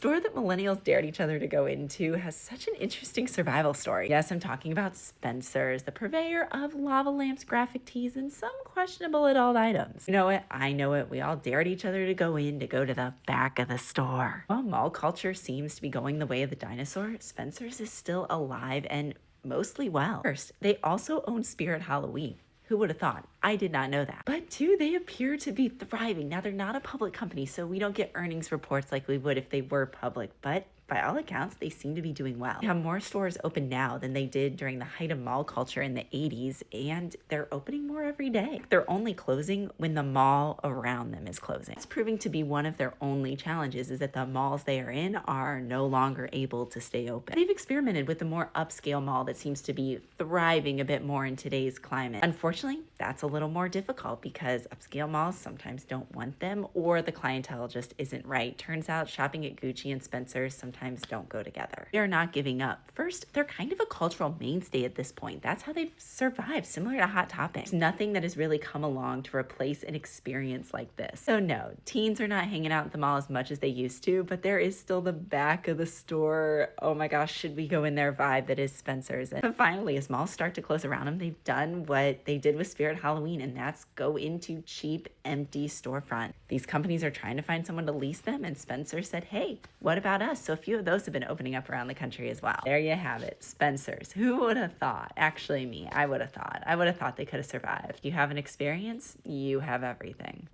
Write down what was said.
store that millennials dared each other to go into has such an interesting survival story. Yes, I'm talking about Spencer's, the purveyor of lava lamps, graphic tees, and some questionable adult items. You know it, I know it, we all dared each other to go to the back of the store. While mall culture seems to be going the way of the dinosaur, Spencer's is still alive and mostly well. First, they also own Spirit Halloween. Who would have thought? I did not know that. But two, they appear to be thriving. Now, they're not a public company, so we don't get earnings reports like we would if they were public, but by all accounts, they seem to be doing well. They have more stores open now than they did during the height of mall culture in the 80s, and they're opening more every day. They're only closing when the mall around them is closing. It's proving to be one of their only challenges, is that the malls they are in are no longer able to stay open. They've experimented with a more upscale mall that seems to be thriving a bit more in today's climate. Unfortunately, that's a little more difficult because upscale malls sometimes don't want them, or the clientele just isn't right. Turns out shopping at Gucci and Spencer's sometimes don't go together. They're not giving up. First, they're kind of a cultural mainstay at this point. That's how they've survived, similar to Hot Topic. There's nothing that has really come along to replace an experience like this. So no, teens are not hanging out at the mall as much as they used to, but there is still the back of the store, oh my gosh, should we go in there vibe that is Spencer's. And finally, as malls start to close around them, they've done what they did with Spirit Halloween, and that's go into cheap, empty storefront. These companies are trying to find someone to lease them, and Spencer said, hey, what about us? So a few of those have been opening up around the country as well. There you have it, Spencer's. Who would have thought? Actually me, I would have thought they could have survived. You have an experience, you have everything.